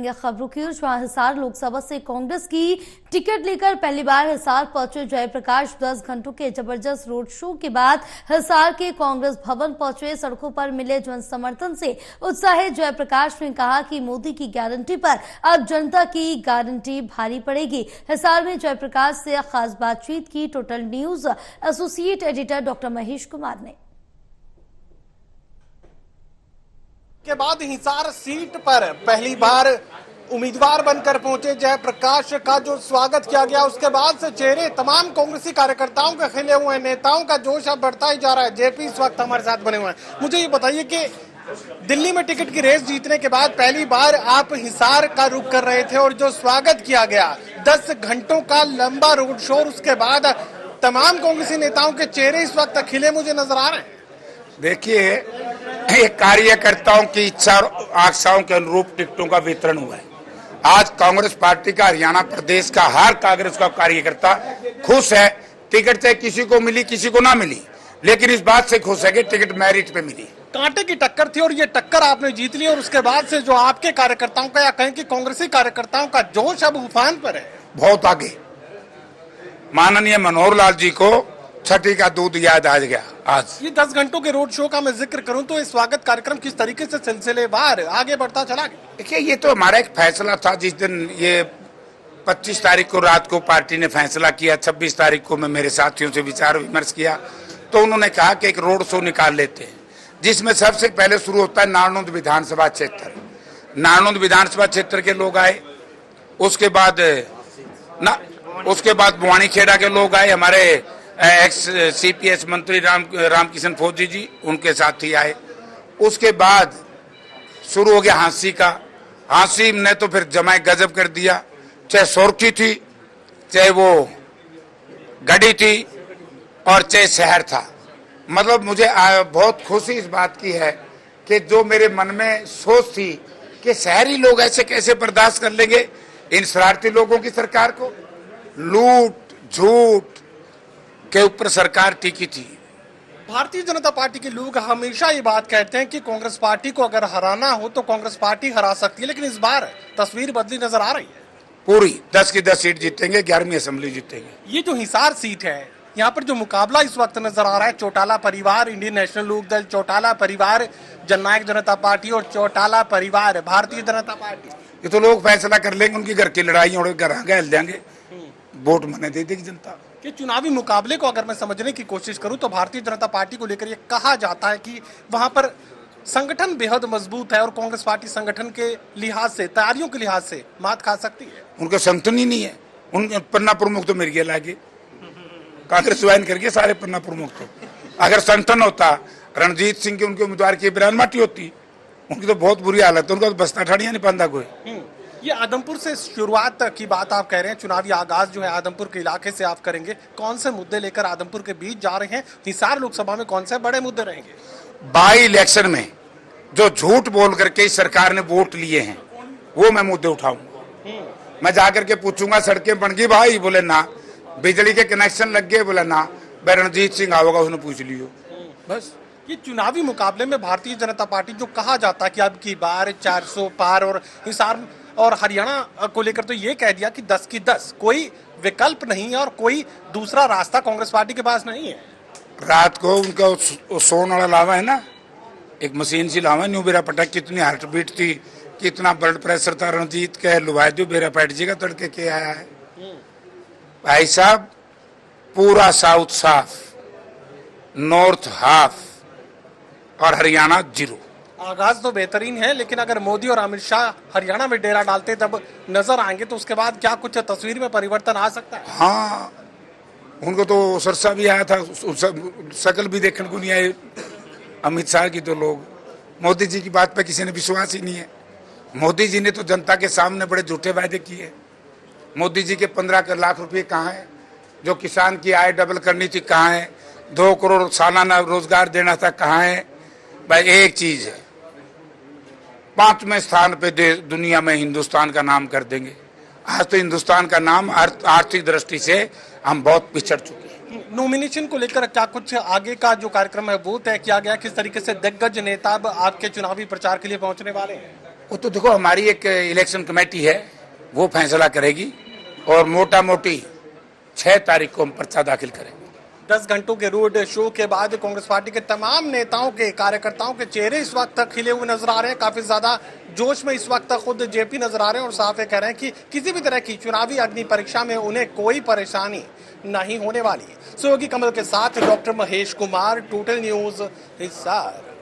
बढ़ेंगे खबरों की। जहां हिसार लोकसभा से कांग्रेस की टिकट लेकर पहली बार हिसार पहुंचे जयप्रकाश 10 घंटों के जबरदस्त रोड शो के बाद हिसार के कांग्रेस भवन पहुंचे। सड़कों पर मिले जन समर्थन से उत्साहित जयप्रकाश ने कहा कि मोदी की गारंटी पर अब जनता की गारंटी भारी पड़ेगी। हिसार में जयप्रकाश से खास बातचीत की total news associate editor doctor Mahesh Kumar ने। के बाद हिसार सीट पर पहली बार उम्मीदवार बनकर पहुंचे जयप्रकाश का जो स्वागत किया गया, उसके बाद से चेहरे तमाम कांग्रेसी कार्यकर्ताओं के खिले हुए हैं। नेताओं का जोश अब बढ़ता ही जा रहा है। जेपी इस वक्त हमारे साथ बने हुए हैं। मुझे ये बताइए कि दिल्ली में टिकट की रेस जीतने के बाद पहली बार आप हिसार का रुख कर रहे थे और जो स्वागत किया गया 10 घंटों का लंबा रोड शो, उसके बाद तमाम कांग्रेसी नेताओं के चेहरे इस वक्त खिले मुझे नजर आ रहे हैं। देखिए, कार्यकर्ताओं की इच्छा और आशाओं के अनुरूप टिकटों का वितरण हुआ है। आज कांग्रेस पार्टी का हरियाणा प्रदेश का हर कांग्रेस का कार्यकर्ता खुश है। टिकट चाहे किसी को मिली किसी को ना मिली, लेकिन इस बात से खुश है कि टिकट मेरिट पे मिली। कांटे की टक्कर थी और ये टक्कर आपने जीत ली, और उसके बाद से जो आपके कार्यकर्ताओं का या कहें कि कांग्रेसी कार्यकर्ताओं का जोश अब उफान पर है। बहुत आगे माननीय मनोहर लाल जी को छठी का दूध याद आ गया। आज ये 10 घंटों के रोड शो का मैं जिक्र करूं तो ये स्वागत कार्यक्रम किस तरीके से सिलसिलेवार आगे बढ़ता चला गया? देखिए, ये तो हमारा एक फैसला था। जिस दिन ये 25 तारीख को रात को पार्टी ने फैसला किया, 26 तारीख को मैं मेरे साथियों से विचार विमर्श किया, तो उन्होंने कहा कि एक रोड शो निकाल लेते हैं, जिसमें सबसे पहले शुरू होता है नारनौंद विधानसभा क्षेत्र। नारनौंद विधानसभा क्षेत्र के लोग आए, उसके बाद बुआनीखेड़ा के लोग आए, हमारे एक्स सीपीएस मंत्री रामकिशन फौजी जी उनके साथी आए। उसके बाद शुरू हो गया हाँसी का। हाँसी ने तो फिर जमाए गजब कर दिया, चाहे सोरठी थी, चाहे वो गढ़ी थी, और चाहे शहर था। मतलब मुझे बहुत खुशी इस बात की है कि जो मेरे मन में सोच थी कि शहरी लोग ऐसे कैसे बर्दाश्त कर लेंगे इन शरारती लोगों की सरकार को। लूट झूठ के ऊपर सरकार टिकी थी। भारतीय जनता पार्टी के लोग हमेशा ये बात कहते हैं कि कांग्रेस पार्टी को अगर हराना हो तो कांग्रेस पार्टी हरा सकती है, लेकिन इस बार तस्वीर बदली नजर आ रही है। पूरी 10 की 10 सीट जीतेंगे, 11वीं असेंबली जीतेंगे। ये जो हिसार सीट है, यहाँ पर जो मुकाबला इस वक्त नजर आ रहा है, चौटाला परिवार इंडियन नेशनल लोक दल, चौटाला परिवार जननायक जनता पार्टी और चौटाला परिवार भारतीय जनता पार्टी। ये तो लोग फैसला कर लेंगे, उनकी घर की लड़ाई और घर आगे हिल जाएंगे, वोट मने दे देगी जनता। कि चुनावी मुकाबले को अगर मैं समझने की कोशिश करूं तो भारतीय जनता पार्टी को लेकर ये कहा जाता है कि वहां पर संगठन बेहद मजबूत है और कांग्रेस पार्टी संगठन के लिहाज से, तैयारियों के लिहाज से मात खा सकती है। उनका संगठन ही नहीं है। उनके पन्ना प्रमुख तो मेरे गया लागे, कांग्रेस ज्वाइन करके सारे पन्ना प्रमुख तो। अगर संगठन होता, रणजीत सिंह के उनके उम्मीदवार की बयान माटी होती, उनकी तो बहुत बुरी हालत है। उनका तो बस्ता ठाड़िया नहीं पाता कोई। ये आदमपुर से शुरुआत की बात आप कह रहे हैं, चुनावी आगाज जो है आदमपुर के इलाके से आप करेंगे। कौन से मुद्दे लेकर आदमपुर के बीच जा रहे हैं? हिसार लोकसभा में कौन से बड़े मुद्दे रहेंगे? बाई इलेक्शन में जो झूठ बोल करके इस सरकार ने वोट लिए हैं, वो मैं मुद्दे उठाऊंगा। मैं जाकर के पूछूंगा सड़कें बन गई भाई? बोले ना। बिजली के कनेक्शन लग गए? बोले ना। भाई रणजीत सिंह आओगा, उसने पूछ लियो। बस ये चुनावी मुकाबले में भारतीय जनता पार्टी जो कहा जाता है कि अब की बार 400 पार, और हिसार और हरियाणा को लेकर तो ये कह दिया कि 10 की 10, कोई विकल्प नहीं है और कोई दूसरा रास्ता कांग्रेस पार्टी के पास नहीं है। रात को उनका सोन वाला लावा है ना, एक मशीन सी लावा, न्यू बेरा पटक, कितनी हार्ट बीट थी, कितना ब्लड प्रेशर था, रणजीत कह लुभाए जो बेरा पैट जी का तड़के के आया है। भाई साहब, पूरा साउथ साफ, नॉर्थ हाफ और हरियाणा 0। आगाज तो बेहतरीन है, लेकिन अगर मोदी और अमित शाह हरियाणा में डेरा डालते तब नजर आएंगे तो उसके बाद क्या कुछ तस्वीर में परिवर्तन आ सकता है? हाँ, उनको तो सरसा भी आया था, शकल भी देखने को नहीं आए अमित शाह की। तो लोग मोदी जी की बात पे किसी ने विश्वास ही नहीं है। मोदी जी ने तो जनता के सामने बड़े झूठे वायदे किए। मोदी जी के 15 लाख रुपये कहाँ है? जो किसान की आय डबल करनी थी कहाँ है? 2 करोड़ सालाना रोजगार देना था कहाँ है? भाई एक चीज है, 5वें स्थान पे दुनिया में हिंदुस्तान का नाम कर देंगे। आज तो हिंदुस्तान का नाम आर्थिक दृष्टि से हम बहुत पिछड़ चुके हैं। नॉमिनेशन को लेकर क्या कुछ आगे का जो कार्यक्रम है वो तय किया गया? किस तरीके से दिग्गज नेता अब आपके चुनावी प्रचार के लिए पहुंचने वाले हैं? वो तो देखो हमारी एक इलेक्शन कमेटी है, वो फैसला करेगी और मोटा मोटी 6 तारीख को हम पर्चा दाखिल करेंगे। 10 घंटों के रोड शो के बाद कांग्रेस पार्टी के तमाम नेताओं के कार्यकर्ताओं के चेहरे इस वक्त तक खिले हुए नजर आ रहे हैं। काफी ज्यादा जोश में इस वक्त तक खुद जेपी नजर आ रहे हैं और साफ कह रहे हैं कि किसी भी तरह की चुनावी अग्नि परीक्षा में उन्हें कोई परेशानी नहीं होने वाली। सहयोगी कमल के साथ doctor Mahesh Kumar, total news, Hisar.